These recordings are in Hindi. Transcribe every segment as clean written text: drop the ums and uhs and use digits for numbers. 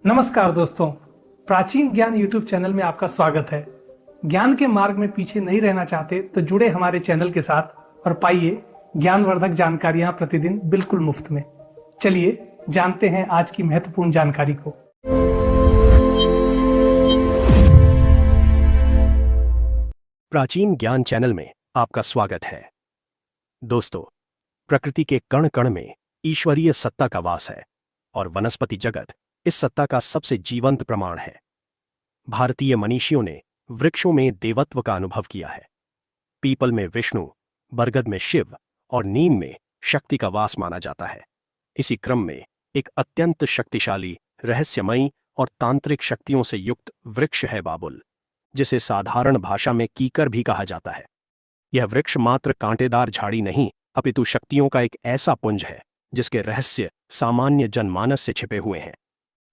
नमस्कार दोस्तों। प्राचीन ज्ञान यूट्यूब चैनल में आपका स्वागत है। ज्ञान के मार्ग में पीछे नहीं रहना चाहते तो जुड़े हमारे चैनल के साथ और पाइए ज्ञानवर्धक जानकारियां प्रतिदिन बिल्कुल मुफ्त में। चलिए जानते हैं आज की महत्वपूर्ण जानकारी को। प्राचीन ज्ञान चैनल में आपका स्वागत है। दोस्तों, प्रकृति के कण कण में ईश्वरीय सत्ता का वास है और वनस्पति जगत इस सत्ता का सबसे जीवंत प्रमाण है। भारतीय मनीषियों ने वृक्षों में देवत्व का अनुभव किया है। पीपल में विष्णु, बरगद में शिव और नीम में शक्ति का वास माना जाता है। इसी क्रम में एक अत्यंत शक्तिशाली, रहस्यमयी और तांत्रिक शक्तियों से युक्त वृक्ष है बाबुल, जिसे साधारण भाषा में कीकर भी कहा जाता है। यह वृक्ष मात्र कांटेदार झाड़ी नहीं, अपितु शक्तियों का एक ऐसा पुंज है जिसके रहस्य सामान्य जनमानस से छिपे हुए हैं।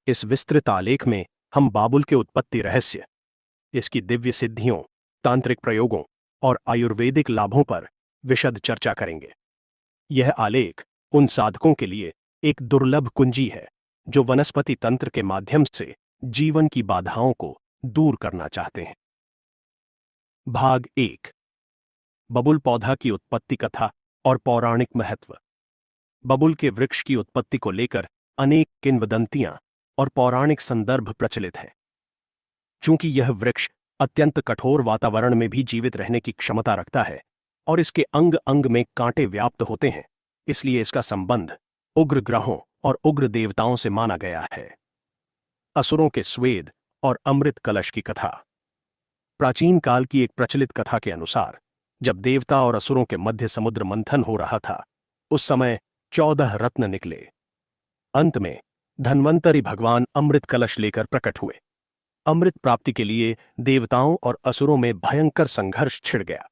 इस विस्तृत आलेख में हम बाबुल के उत्पत्ति रहस्य, इसकी दिव्य सिद्धियों, तांत्रिक प्रयोगों और आयुर्वेदिक लाभों पर विशद चर्चा करेंगे। यह आलेख उन साधकों के लिए एक दुर्लभ कुंजी है जो वनस्पति तंत्र के माध्यम से जीवन की बाधाओं को दूर करना चाहते हैं। भाग 1, बबुल पौधा की उत्पत्ति कथा और पौराणिक महत्व। बबुल के वृक्ष की उत्पत्ति को लेकर अनेक किंवदंतियां और पौराणिक संदर्भ प्रचलित हैं। चूंकि यह वृक्ष अत्यंत कठोर वातावरण में भी जीवित रहने की क्षमता रखता है और इसके अंग अंग में कांटे व्याप्त होते हैं, इसलिए इसका संबंध उग्र ग्रहों और उग्र देवताओं से माना गया है। असुरों के स्वेद और अमृत कलश की कथा। प्राचीन काल की एक प्रचलित कथा के अनुसार जब देवता और असुरों के मध्य समुद्र मंथन हो रहा था, उस समय 14 रत्न निकले। अंत में धन्वंतरी भगवान अमृत कलश लेकर प्रकट हुए। अमृत प्राप्ति के लिए देवताओं और असुरों में भयंकर संघर्ष छिड़ गया।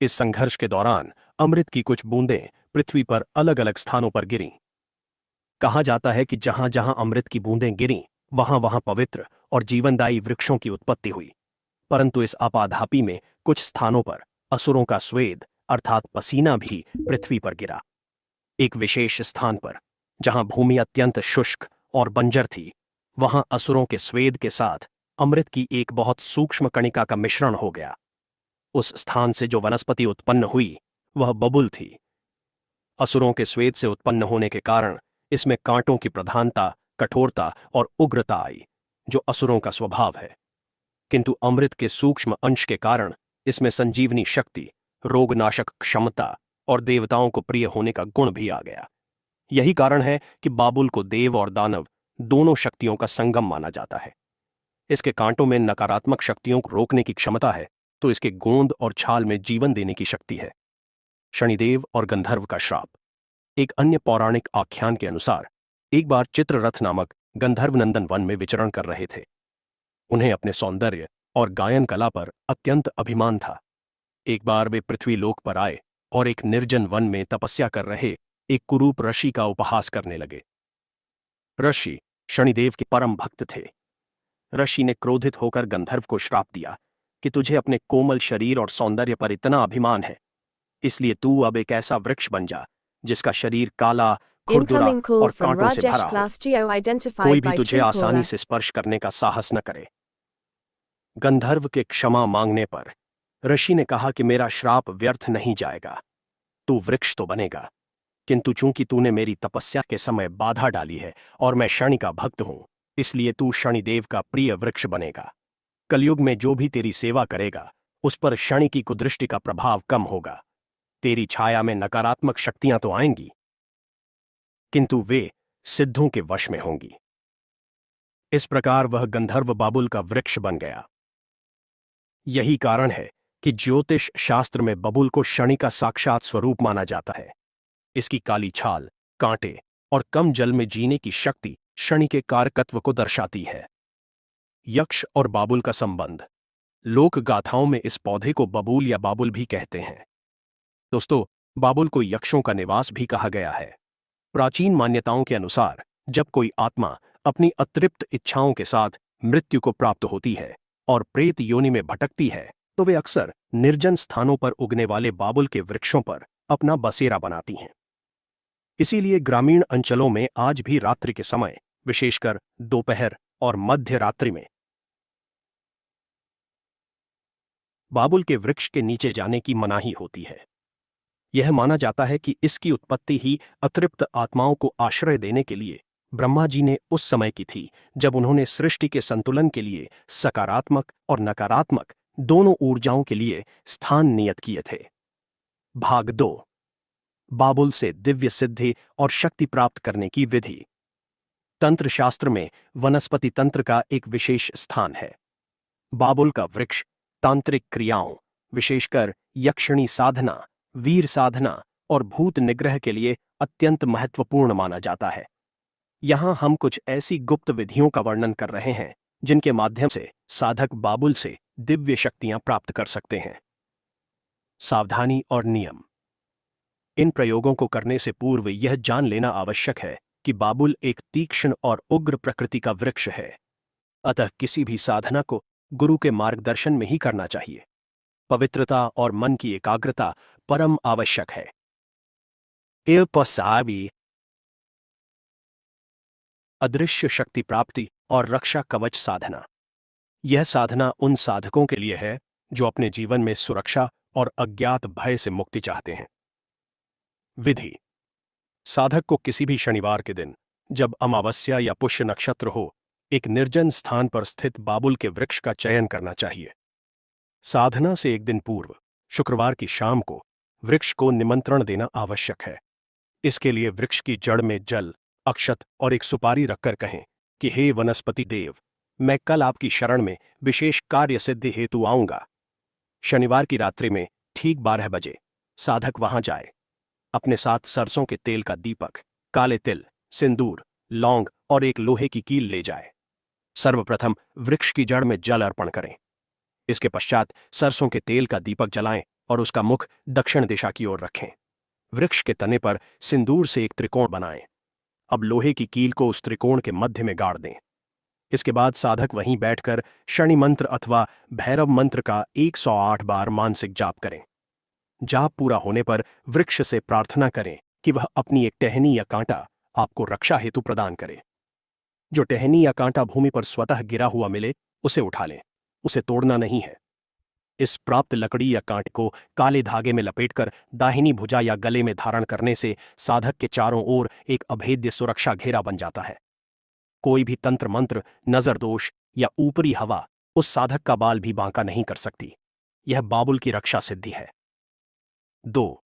इस संघर्ष के दौरान अमृत की कुछ बूंदें पृथ्वी पर अलग अलग स्थानों पर गिरीं। कहा जाता है कि जहां जहां अमृत की बूंदें गिरीं, वहां वहां पवित्र और जीवनदायी वृक्षों की उत्पत्ति हुई। परंतु इस आपाधापी में कुछ स्थानों पर असुरों का स्वेद अर्थात पसीना भी पृथ्वी पर गिरा। एक विशेष स्थान पर जहां भूमि अत्यंत शुष्क और बंजर थी, वहां असुरों के स्वेद के साथ अमृत की एक बहुत सूक्ष्म कणिका का मिश्रण हो गया। उस स्थान से जो वनस्पति उत्पन्न हुई वह बबुल थी। असुरों के स्वेद से उत्पन्न होने के कारण इसमें कांटों की प्रधानता, कठोरता और उग्रता आई, जो असुरों का स्वभाव है। किंतु अमृत के सूक्ष्म अंश के कारण इसमें संजीवनी शक्ति, रोगनाशक क्षमता और देवताओं को प्रिय होने का गुण भी आ गया। यही कारण है कि बाबुल को देव और दानव दोनों शक्तियों का संगम माना जाता है। इसके कांटों में नकारात्मक शक्तियों को रोकने की क्षमता है, तो इसके गोंद और छाल में जीवन देने की शक्ति है। शनिदेव और गंधर्व का श्राप। एक अन्य पौराणिक आख्यान के अनुसार एक बार चित्ररथ नामक गंधर्व नंदन वन में विचरण कर रहे थे। उन्हें अपने सौंदर्य और गायन कला पर अत्यंत अभिमान था। एक बार वे पृथ्वी लोक पर आए और एक निर्जन वन में तपस्या कर रहे एक कुरूप ऋषि का उपहास करने लगे। ऋषि शनिदेव के परम भक्त थे। ऋषि ने क्रोधित होकर गंधर्व को श्राप दिया कि तुझे अपने कोमल शरीर और सौंदर्य पर इतना अभिमान है, इसलिए तू अब एक ऐसा वृक्ष बन जा जिसका शरीर काला, खुरदुरा और कांटों से भरा हो। कोई भी तुझे आसानी से स्पर्श करने का साहस न करे। गंधर्व के क्षमा मांगने पर ऋषि ने कहा कि मेरा श्राप व्यर्थ नहीं जाएगा। तू वृक्ष तो बनेगा, किंतु चूंकि तूने मेरी तपस्या के समय बाधा डाली है और मैं शनि का भक्त हूं, इसलिए तू शनिदेव का प्रिय वृक्ष बनेगा। कलयुग में जो भी तेरी सेवा करेगा उस पर शनि की कुदृष्टि का प्रभाव कम होगा। तेरी छाया में नकारात्मक शक्तियां तो आएंगी, किंतु वे सिद्धों के वश में होंगी। इस प्रकार वह गंधर्व बाबुल का वृक्ष बन गया। यही कारण है कि ज्योतिष शास्त्र में बबुल को शनि का साक्षात स्वरूप माना जाता है। इसकी काली छाल, कांटे और कम जल में जीने की शक्ति शनि के कारकत्व को दर्शाती है। यक्ष और बाबुल का संबंध। लोक गाथाओं में इस पौधे को बबूल या बाबुल भी कहते हैं। दोस्तों, बाबुल को यक्षों का निवास भी कहा गया है। प्राचीन मान्यताओं के अनुसार जब कोई आत्मा अपनी अतृप्त इच्छाओं के साथ मृत्यु को प्राप्त होती है और प्रेत योनि में भटकती है, तो वे अक्सर निर्जन स्थानों पर उगने वाले बाबुल के वृक्षों पर अपना बसेरा बनाती हैं। इसीलिए ग्रामीण अंचलों में आज भी रात्रि के समय, विशेषकर दोपहर और मध्य रात्रि में बाबुल के वृक्ष के नीचे जाने की मनाही होती है। यह माना जाता है कि इसकी उत्पत्ति ही अतृप्त आत्माओं को आश्रय देने के लिए ब्रह्मा जी ने उस समय की थी जब उन्होंने सृष्टि के संतुलन के लिए सकारात्मक और नकारात्मक दोनों ऊर्जाओं के लिए स्थान नियत किए थे। भाग 2। बाबुल से दिव्य सिद्धि और शक्ति प्राप्त करने की विधि। तंत्र शास्त्र में वनस्पति तंत्र का एक विशेष स्थान है। बाबुल का वृक्ष तांत्रिक क्रियाओं, विशेषकर यक्षिणी साधना, वीर साधना और भूत निग्रह के लिए अत्यंत महत्वपूर्ण माना जाता है। यहां हम कुछ ऐसी गुप्त विधियों का वर्णन कर रहे हैं जिनके माध्यम से साधक बाबुल से दिव्य शक्तियां प्राप्त कर सकते हैं। सावधानी और नियम। इन प्रयोगों को करने से पूर्व यह जान लेना आवश्यक है कि बाबुल एक तीक्ष्ण और उग्र प्रकृति का वृक्ष है, अतः किसी भी साधना को गुरु के मार्गदर्शन में ही करना चाहिए। पवित्रता और मन की एकाग्रता परम आवश्यक है। अदृश्य शक्ति प्राप्ति और रक्षा कवच साधना। यह साधना उन साधकों के लिए है जो अपने जीवन में सुरक्षा और अज्ञात भय से मुक्ति चाहते हैं। विधि। साधक को किसी भी शनिवार के दिन, जब अमावस्या या पुष्य नक्षत्र हो, एक निर्जन स्थान पर स्थित बाबुल के वृक्ष का चयन करना चाहिए। साधना से एक दिन पूर्व शुक्रवार की शाम को वृक्ष को निमंत्रण देना आवश्यक है। इसके लिए वृक्ष की जड़ में जल, अक्षत और एक सुपारी रखकर कहें कि हे वनस्पति देव, मैं कल आपकी शरण में विशेष कार्य सिद्धि हेतु आऊंगा। शनिवार की रात्रि में ठीक 12 बजे साधक वहां जाए। अपने साथ सरसों के तेल का दीपक, काले तिल, सिंदूर, लौंग और एक लोहे की कील ले जाए। सर्वप्रथम वृक्ष की जड़ में जल अर्पण करें। इसके पश्चात सरसों के तेल का दीपक जलाएं और उसका मुख दक्षिण दिशा की ओर रखें। वृक्ष के तने पर सिंदूर से एक त्रिकोण बनाएं। अब लोहे की कील को उस त्रिकोण के मध्य में गाड़ दें। इसके बाद साधक वहीं बैठकर शनि मंत्र अथवा भैरव मंत्र का 108 बार मानसिक जाप करें। जाप पूरा होने पर वृक्ष से प्रार्थना करें कि वह अपनी एक टहनी या कांटा आपको रक्षा हेतु प्रदान करे। जो टहनी या कांटा भूमि पर स्वतः गिरा हुआ मिले उसे उठा लें, उसे तोड़ना नहीं है। इस प्राप्त लकड़ी या कांटे को काले धागे में लपेटकर दाहिनी भुजा या गले में धारण करने से साधक के चारों ओर एक अभेद्य सुरक्षा घेरा बन जाता है। कोई भी तंत्र मंत्र, नजर दोष या ऊपरी हवा उस साधक का बाल भी बांका नहीं कर सकती। यह बाबुल की रक्षा सिद्धि है। 2.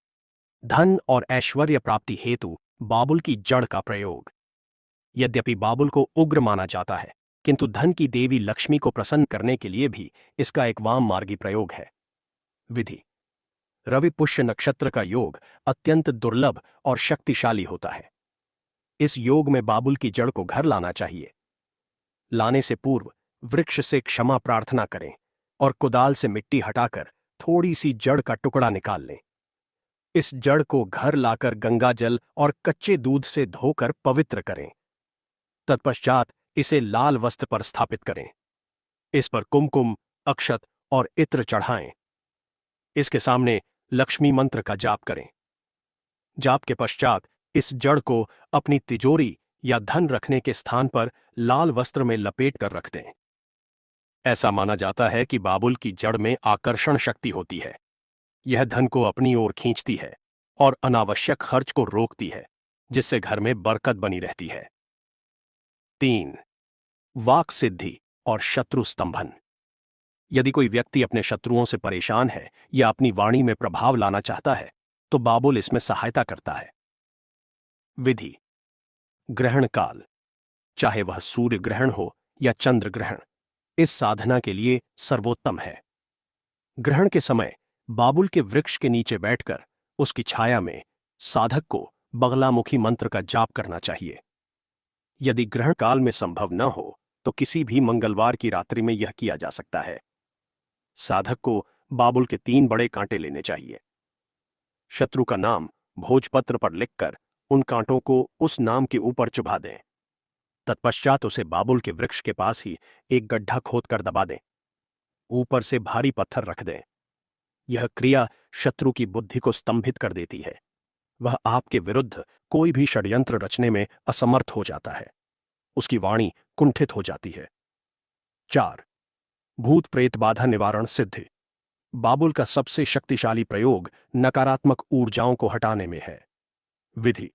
धन और ऐश्वर्य प्राप्ति हेतु बाबुल की जड़ का प्रयोग। यद्यपि बाबुल को उग्र माना जाता है, किंतु धन की देवी लक्ष्मी को प्रसन्न करने के लिए भी इसका एक वाम मार्गी प्रयोग है। विधि। रवि पुष्य नक्षत्र का योग अत्यंत दुर्लभ और शक्तिशाली होता है। इस योग में बाबुल की जड़ को घर लाना चाहिए। लाने से पूर्व वृक्ष से क्षमा प्रार्थना करें और कुदाल से मिट्टी हटाकर थोड़ी सी जड़ का टुकड़ा निकाल लें। इस जड़ को घर लाकर गंगा जल और कच्चे दूध से धोकर पवित्र करें। तत्पश्चात इसे लाल वस्त्र पर स्थापित करें। इस पर कुमकुम, अक्षत और इत्र चढ़ाएं। इसके सामने लक्ष्मी मंत्र का जाप करें। जाप के पश्चात इस जड़ को अपनी तिजोरी या धन रखने के स्थान पर लाल वस्त्र में लपेट कर रख दें। ऐसा माना जाता है कि बाबुल की जड़ में आकर्षण शक्ति होती है। यह धन को अपनी ओर खींचती है और अनावश्यक खर्च को रोकती है, जिससे घर में बरकत बनी रहती है। 3. वाक सिद्धि और शत्रु स्तंभन। यदि कोई व्यक्ति अपने शत्रुओं से परेशान है या अपनी वाणी में प्रभाव लाना चाहता है तो बाबुल इसमें सहायता करता है। विधि। ग्रहण काल, चाहे वह सूर्य ग्रहण हो या चंद्र ग्रहण, इस साधना के लिए सर्वोत्तम है। ग्रहण के समय बाबुल के वृक्ष के नीचे बैठकर उसकी छाया में साधक को बगलामुखी मंत्र का जाप करना चाहिए। यदि ग्रहण काल में संभव न हो तो किसी भी मंगलवार की रात्रि में यह किया जा सकता है। साधक को बाबुल के 3 बड़े कांटे लेने चाहिए। शत्रु का नाम भोजपत्र पर लिखकर उन कांटों को उस नाम के ऊपर चुभा दें। तत्पश्चात उसे बाबुल के वृक्ष के पास ही एक गड्ढा खोदकर दबा दें। ऊपर से भारी पत्थर रख दें। यह क्रिया शत्रु की बुद्धि को स्तंभित कर देती है। वह आपके विरुद्ध कोई भी षड्यंत्र रचने में असमर्थ हो जाता है। उसकी वाणी कुंठित हो जाती है। 4. भूत प्रेत बाधा निवारण सिद्धि। बाबुल का सबसे शक्तिशाली प्रयोग नकारात्मक ऊर्जाओं को हटाने में है। विधि: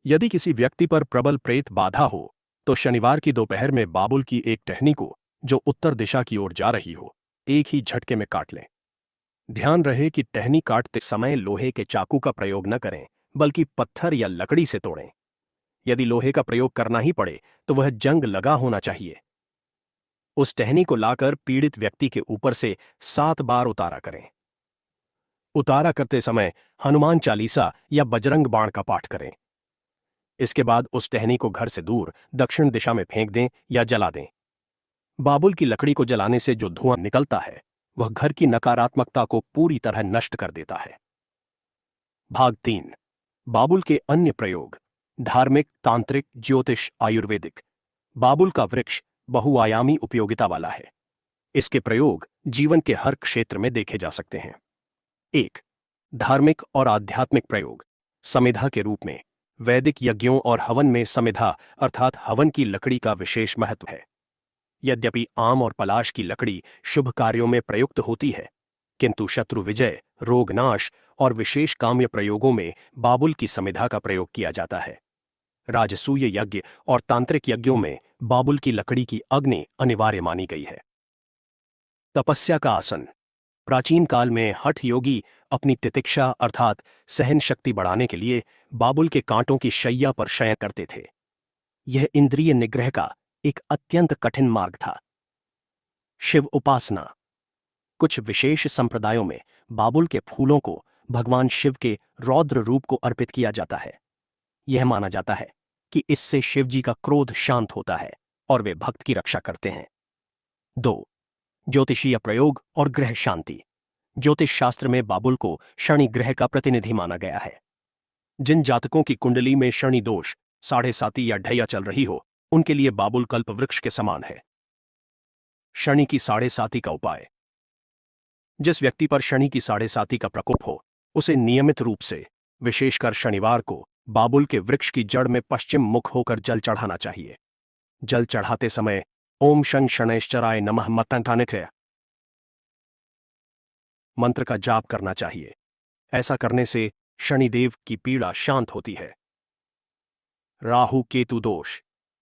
यदि किसी व्यक्ति पर प्रबल प्रेत बाधा हो तो शनिवार की दोपहर में बाबुल की एक टहनी को, जो उत्तर दिशा की ओर जा रही हो, एक ही झटके में काट लें। ध्यान रहे कि टहनी काटते समय लोहे के चाकू का प्रयोग न करें, बल्कि पत्थर या लकड़ी से तोड़ें। यदि लोहे का प्रयोग करना ही पड़े तो वह जंग लगा होना चाहिए। उस टहनी को लाकर पीड़ित व्यक्ति के ऊपर से 7 बार उतारा करें। उतारा करते समय हनुमान चालीसा या बजरंग बाण का पाठ करें। इसके बाद उस टहनी को घर से दूर दक्षिण दिशा में फेंक दें या जला दें। बाबुल की लकड़ी को जलाने से जो धुआं निकलता है वह घर की नकारात्मकता को पूरी तरह नष्ट कर देता है। भाग 3. बाबुल के अन्य प्रयोग: धार्मिक, तांत्रिक, ज्योतिष, आयुर्वेदिक। बाबुल का वृक्ष बहुआयामी उपयोगिता वाला है। इसके प्रयोग जीवन के हर क्षेत्र में देखे जा सकते हैं। 1. धार्मिक और आध्यात्मिक प्रयोग: समिधा के रूप में। वैदिक यज्ञों और हवन में समिधा अर्थात हवन की लकड़ी का विशेष महत्व है। यद्यपि आम और पलाश की लकड़ी शुभ कार्यों में प्रयुक्त होती है, किंतु शत्रु विजय, रोगनाश और विशेष काम्य प्रयोगों में बाबुल की समिधा का प्रयोग किया जाता है। राजसूय यज्ञ और तांत्रिक यज्ञों में बाबुल की लकड़ी की अग्नि अनिवार्य मानी गई है। तपस्या का आसन: प्राचीन काल में हठ योगी अपनी तितिक्षा अर्थात सहन शक्ति बढ़ाने के लिए बाबुल के कांटों की शैया पर शयन करते थे। यह इंद्रिय निग्रह का एक अत्यंत कठिन मार्ग था। शिव उपासना: कुछ विशेष संप्रदायों में बाबुल के फूलों को भगवान शिव के रौद्र रूप को अर्पित किया जाता है। यह माना जाता है कि इससे शिव जी का क्रोध शांत होता है और वे भक्त की रक्षा करते हैं। 2. ज्योतिषीय प्रयोग और ग्रह शांति। ज्योतिष शास्त्र में बाबुल को शनि ग्रह का प्रतिनिधि माना गया है। जिन जातकों की कुंडली में शनि दोष, साढ़े साती या ढैया चल रही हो, उनके लिए बाबुल कल्प वृक्ष के समान है। शनि की साढ़े साती का उपाय: जिस व्यक्ति पर शनि की साढ़े साती का प्रकोप हो उसे नियमित रूप से, विशेषकर शनिवार को, बाबुल के वृक्ष की जड़ में पश्चिम मुख होकर जल चढ़ाना चाहिए। जल चढ़ाते समय ओम शं शनैश्चराय नमः मंत्र का जाप करना चाहिए। ऐसा करने से शनिदेव की पीड़ा शांत होती है। राहु केतु दोष: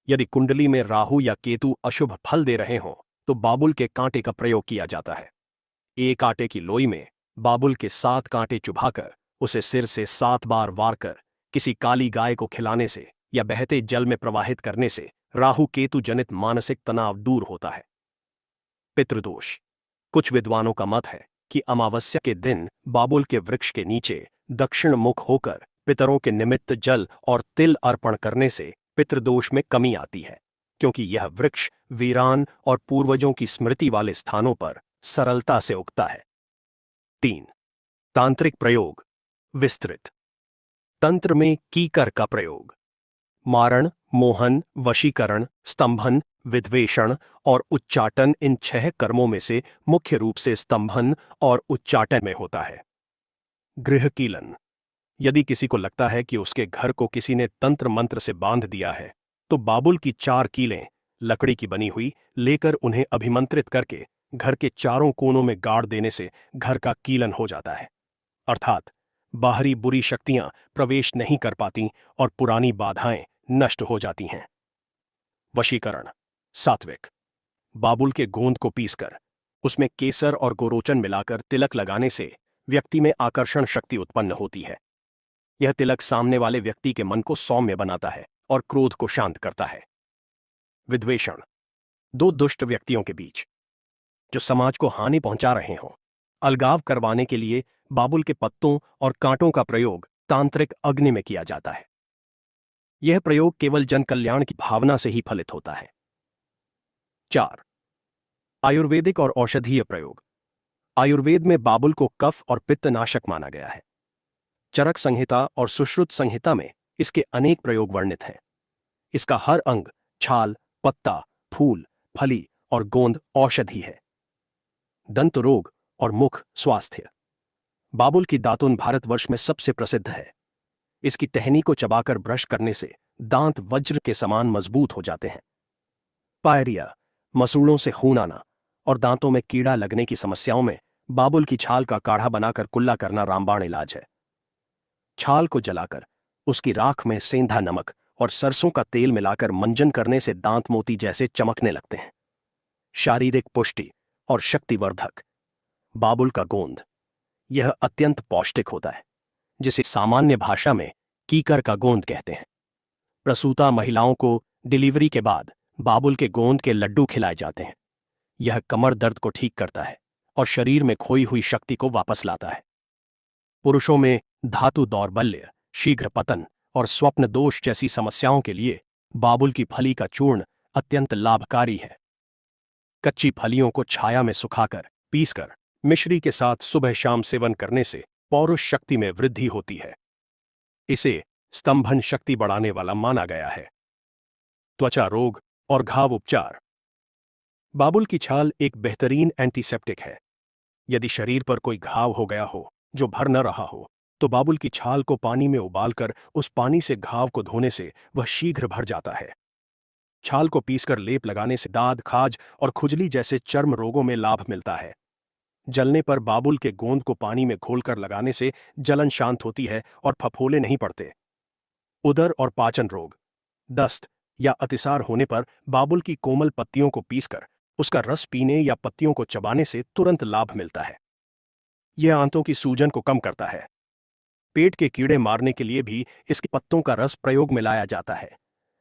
यदि कुंडली में राहु या केतु अशुभ फल दे रहे हों तो बाबुल के कांटे का प्रयोग किया जाता है। एक आटे की लोई में बाबुल के 7 कांटे चुभाकर उसे सिर से 7 बार वार कर किसी काली गाय को खिलाने से या बहते जल में प्रवाहित करने से राहु केतु जनित मानसिक तनाव दूर होता है। पितृदोष: कुछ विद्वानों का मत है कि अमावस्या के दिन बाबुल के वृक्ष के नीचे दक्षिण मुख होकर पितरों के निमित्त जल और तिल अर्पण करने से पितृदोष में कमी आती है, क्योंकि यह वृक्ष वीरान और पूर्वजों की स्मृति वाले स्थानों पर सरलता से उगता है। 3. तांत्रिक प्रयोग विस्तृत। तंत्र में कीकर का प्रयोग: मारण, मोहन, वशीकरण, स्तंभन, विद्वेषण और उच्चाटन, इन 6 कर्मों में से मुख्य रूप से स्तंभन और उच्चाटन में होता है। गृह कीलन: यदि किसी को लगता है कि उसके घर को किसी ने तंत्र मंत्र से बांध दिया है तो बाबुल की 4 कीलें लकड़ी की बनी हुई लेकर उन्हें अभिमंत्रित करके घर के चारों कोनों में गाड़ देने से घर का कीलन हो जाता है, अर्थात बाहरी बुरी शक्तियां प्रवेश नहीं कर पाती और पुरानी बाधाएं नष्ट हो जाती हैं। वशीकरण सात्विक: बाबुल के गोंद को पीसकर उसमें केसर और गोरोचन मिलाकर तिलक लगाने से व्यक्ति में आकर्षण शक्ति उत्पन्न होती है। यह तिलक सामने वाले व्यक्ति के मन को सौम्य बनाता है और क्रोध को शांत करता है। विद्वेषण: 2 दुष्ट व्यक्तियों के बीच जो समाज को हानि पहुंचा रहे हों, अलगाव करवाने के लिए बाबुल के पत्तों और कांटों का प्रयोग तांत्रिक अग्नि में किया जाता है। यह प्रयोग केवल जन कल्याण की भावना से ही फलित होता है। 4. आयुर्वेदिक और औषधीय प्रयोग। आयुर्वेद में बाबुल को कफ और पित्त नाशक माना गया है। चरक संहिता और सुश्रुत संहिता में इसके अनेक प्रयोग वर्णित हैं। इसका हर अंग, छाल, पत्ता, फूल, फली और गोंद औषधि है। दंत रोग और मुख स्वास्थ्य। बाबुल की दातुन भारतवर्ष में सबसे प्रसिद्ध है। इसकी टहनी को चबाकर ब्रश करने से दांत वज्र के समान मजबूत हो जाते हैं। पायरिया, मसूड़ों से खून आना और दांतों में कीड़ा लगने की समस्याओं में बाबुल की छाल का काढ़ा बनाकर कुल्ला करना रामबाण इलाज है। छाल को जलाकर उसकी राख में सेंधा नमक और सरसों का तेल मिलाकर मंजन करने से दांत मोती जैसे चमकने लगते हैं। शारीरिक पुष्टि और शक्तिवर्धक। बाबुल का गोंद, यह अत्यंत पौष्टिक होता है, जिसे सामान्य भाषा में कीकर का गोंद कहते हैं। प्रसूता महिलाओं को डिलीवरी के बाद बाबुल के गोंद के लड्डू खिलाए जाते हैं। यह कमर दर्द को ठीक करता है और शरीर में खोई हुई शक्ति को वापस लाता है। पुरुषों में धातु दौर्बल्य, शीघ्र पतन और स्वप्न दोष जैसी समस्याओं के लिए बाबुल की फली का चूर्ण अत्यंत लाभकारी है। कच्ची फलियों को छाया में सुखाकर पीसकर मिश्री के साथ सुबह शाम सेवन करने से पौरुष शक्ति में वृद्धि होती है। इसे स्तंभन शक्ति बढ़ाने वाला माना गया है। त्वचा रोग और घाव उपचार। बाबुल की छाल एक बेहतरीन एंटीसेप्टिक है। यदि शरीर पर कोई घाव हो गया हो जो भर न रहा हो, तो बाबुल की छाल को पानी में उबालकर उस पानी से घाव को धोने से वह शीघ्र भर जाता है। छाल को पीसकर लेप लगाने से दाद, खाज और खुजली जैसे चर्म रोगों में लाभ मिलता है। जलने पर बाबुल के गोंद को पानी में घोलकर लगाने से जलन शांत होती है और फफोले नहीं पड़ते। उदर और पाचन रोग, दस्त या अतिसार होने पर बाबुल की कोमल पत्तियों को पीसकर उसका रस पीने या पत्तियों को चबाने से तुरंत लाभ मिलता है। यह आंतों की सूजन को कम करता है। पेट के कीड़े मारने के लिए भी इसके पत्तों का रस प्रयोग में लाया जाता है।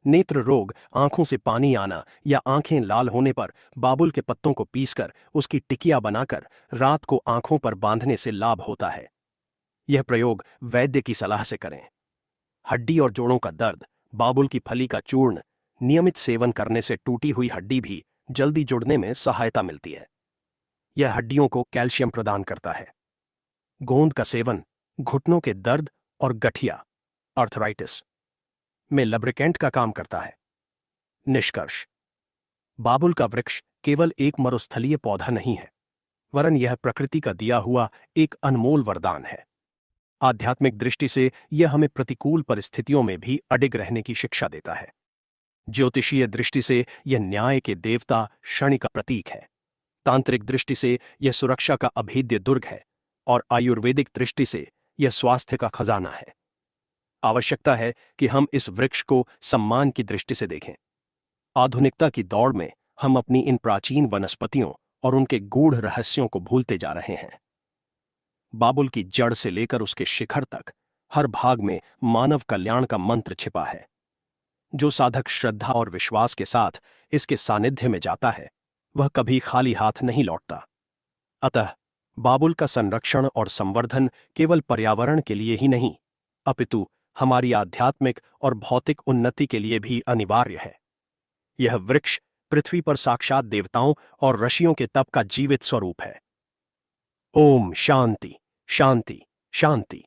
नेत्र रोग, आंखों से पानी आना या आंखें लाल होने पर बाबुल के पत्तों को पीसकर उसकी टिकिया बनाकर रात को आंखों पर बांधने से लाभ होता है। यह प्रयोग वैद्य की सलाह से करें। हड्डी और जोड़ों का दर्द, बाबुल की फली का चूर्ण नियमित सेवन करने से टूटी हुई हड्डी भी जल्दी जुड़ने में सहायता मिलती है। यह हड्डियों को कैल्शियम प्रदान करता है। गोंद का सेवन घुटनों के दर्द और गठिया, आर्थराइटिस में लब्रिकेंट का काम करता है। निष्कर्ष, बाबुल का वृक्ष केवल एक मरुस्थलीय पौधा नहीं है, वरन यह प्रकृति का दिया हुआ एक अनमोल वरदान है। आध्यात्मिक दृष्टि से यह हमें प्रतिकूल परिस्थितियों में भी अडिग रहने की शिक्षा देता है। ज्योतिषीय दृष्टि से यह न्याय के देवता शनि का प्रतीक है। तांत्रिक दृष्टि से यह सुरक्षा का अभेद्य दुर्ग है और आयुर्वेदिक दृष्टि से यह स्वास्थ्य का खजाना है। आवश्यकता है कि हम इस वृक्ष को सम्मान की दृष्टि से देखें। आधुनिकता की दौड़ में हम अपनी इन प्राचीन वनस्पतियों और उनके गूढ़ रहस्यों को भूलते जा रहे हैं। बाबुल की जड़ से लेकर उसके शिखर तक हर भाग में मानव कल्याण का मंत्र छिपा है। जो साधक श्रद्धा और विश्वास के साथ इसके सानिध्य में जाता है, वह कभी खाली हाथ नहीं लौटता। अतः बाबुल का संरक्षण और संवर्धन केवल पर्यावरण के लिए ही नहीं, अपितु हमारी आध्यात्मिक और भौतिक उन्नति के लिए भी अनिवार्य है। यह वृक्ष पृथ्वी पर साक्षात देवताओं और ऋषियों के तप का जीवित स्वरूप है। ओम शांति शांति शांति।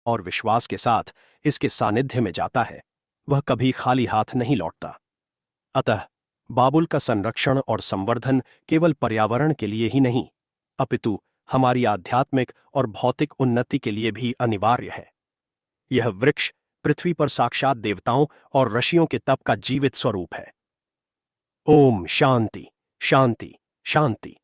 और विश्वास के साथ इसके सानिध्य में जाता है, वह कभी खाली हाथ नहीं लौटता। अतः बाबुल का संरक्षण और संवर्धन केवल पर्यावरण के लिए ही नहीं, अपितु हमारी आध्यात्मिक और भौतिक उन्नति के लिए भी अनिवार्य है। यह वृक्ष पृथ्वी पर साक्षात देवताओं और ऋषियों के तप का जीवित स्वरूप है। ओम शांति शांति शांति।